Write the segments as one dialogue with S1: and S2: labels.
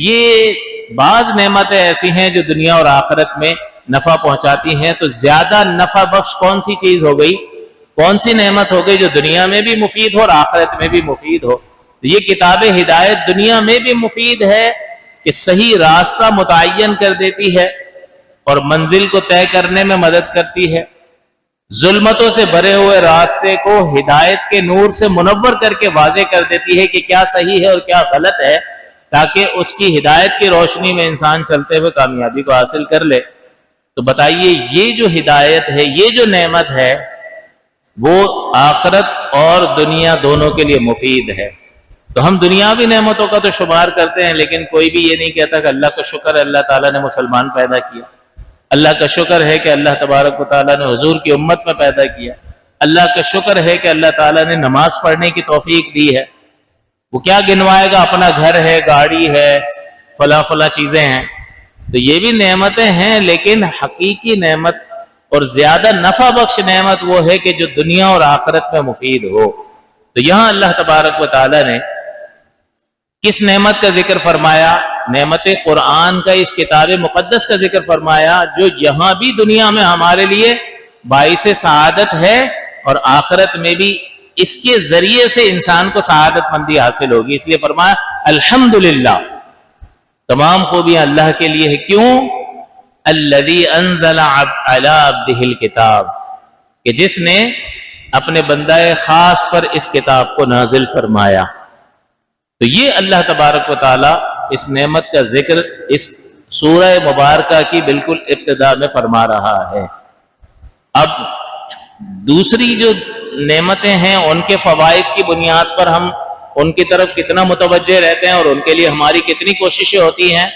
S1: یہ بعض نعمتیں ایسی ہیں جو دنیا اور آخرت میں نفع پہنچاتی ہیں، تو زیادہ نفع بخش کون سی چیز ہو گئی، کون سی نعمت ہو گئی جو دنیا میں بھی مفید ہو اور آخرت میں بھی مفید ہو؟ تو یہ کتاب ہدایت دنیا میں بھی مفید ہے کہ صحیح راستہ متعین کر دیتی ہے اور منزل کو طے کرنے میں مدد کرتی ہے، ظلمتوں سے بھرے ہوئے راستے کو ہدایت کے نور سے منور کر کے واضح کر دیتی ہے کہ کیا صحیح ہے اور کیا غلط ہے، تاکہ اس کی ہدایت کی روشنی میں انسان چلتے ہوئے کامیابی کو حاصل کر لے۔ تو بتائیے یہ جو ہدایت ہے، یہ جو نعمت ہے، وہ آخرت اور دنیا دونوں کے لیے مفید ہے۔ تو ہم دنیاوی نعمتوں کا تو شمار کرتے ہیں، لیکن کوئی بھی یہ نہیں کہتا کہ اللہ کا شکر ہے اللہ تعالیٰ نے مسلمان پیدا کیا، اللہ کا شکر ہے کہ اللہ تبارک و تعالیٰ نے حضور کی امت میں پیدا کیا، اللہ کا شکر ہے کہ اللہ تعالیٰ نے نماز پڑھنے کی توفیق دی ہے۔ وہ کیا گنوائے گا، اپنا گھر ہے، گاڑی ہے، فلاں فلاں چیزیں ہیں۔ تو یہ بھی نعمتیں ہیں، لیکن حقیقی نعمت اور زیادہ نفع بخش نعمت وہ ہے کہ جو دنیا اور آخرت میں مفید ہو۔ تو یہاں اللہ تبارک و تعالیٰ نے کس نعمت کا ذکر فرمایا؟ نعمت قرآن کا، اس کتاب مقدس کا ذکر فرمایا، جو یہاں بھی دنیا میں ہمارے لیے باعث سعادت ہے اور آخرت میں بھی اس کے ذریعے سے انسان کو سعادت مندی حاصل ہوگی۔ اس لیے فرمایا الحمدللہ، تمام خوبیاں اللہ کے لیے ہے۔ کیوں؟ الذی انزل علی عبدہ الکتاب، کہ جس نے اپنے بندہ خاص پر اس کتاب کو نازل فرمایا۔ تو یہ اللہ تبارک و تعالی اس نعمت کا ذکر اس سورہ مبارکہ کی بالکل ابتدا میں فرما رہا ہے۔ اب دوسری جو نعمتیں ہیں ان کے فوائد کی بنیاد پر ہم ان کی طرف کتنا متوجہ رہتے ہیں اور ان کے لیے ہماری کتنی کوششیں ہوتی ہیں،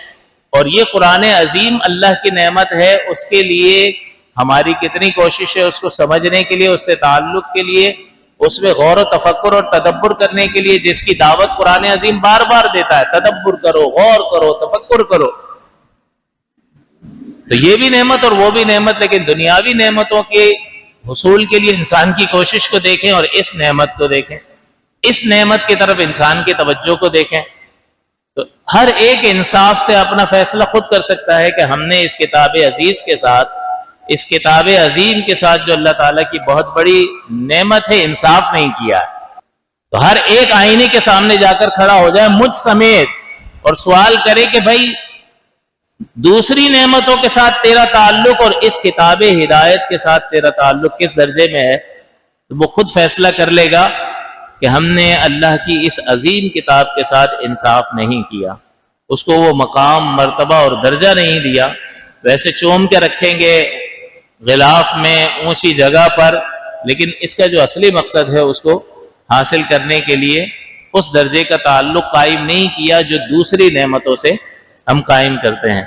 S1: اور یہ قرآن عظیم اللہ کی نعمت ہے، اس کے لیے ہماری کتنی کوشش ہے اس کو سمجھنے کے لیے، اس سے تعلق کے لیے، اس میں غور و تفکر اور تدبر کرنے کے لیے، جس کی دعوت قرآن عظیم بار بار دیتا ہے، تدبر کرو، غور کرو، تفکر کرو۔ تو یہ بھی نعمت اور وہ بھی نعمت، لیکن دنیاوی نعمتوں کے حصول کے لیے انسان کی کوشش کو دیکھیں اور اس نعمت کو دیکھیں، اس نعمت کی طرف انسان کی توجہ کو دیکھیں۔ تو ہر ایک انصاف سے اپنا فیصلہ خود کر سکتا ہے کہ ہم نے اس کتاب عزیز کے ساتھ، اس کتاب عظیم کے ساتھ جو اللہ تعالیٰ کی بہت بڑی نعمت ہے، انصاف نہیں کیا۔ تو ہر ایک آئینے کے سامنے جا کر کھڑا ہو جائے مجھ سمیت اور سوال کرے کہ بھائی دوسری نعمتوں کے ساتھ تیرا تعلق اور اس کتاب ہدایت کے ساتھ تیرا تعلق کس درجے میں ہے، تو وہ خود فیصلہ کر لے گا کہ ہم نے اللہ کی اس عظیم کتاب کے ساتھ انصاف نہیں کیا، اس کو وہ مقام، مرتبہ اور درجہ نہیں دیا۔ ویسے چوم کے رکھیں گے غلاف میں اونچی جگہ پر، لیکن اس کا جو اصلی مقصد ہے اس کو حاصل کرنے کے لیے اس درجے کا تعلق قائم نہیں کیا جو دوسری نعمتوں سے ہم قائم کرتے ہیں۔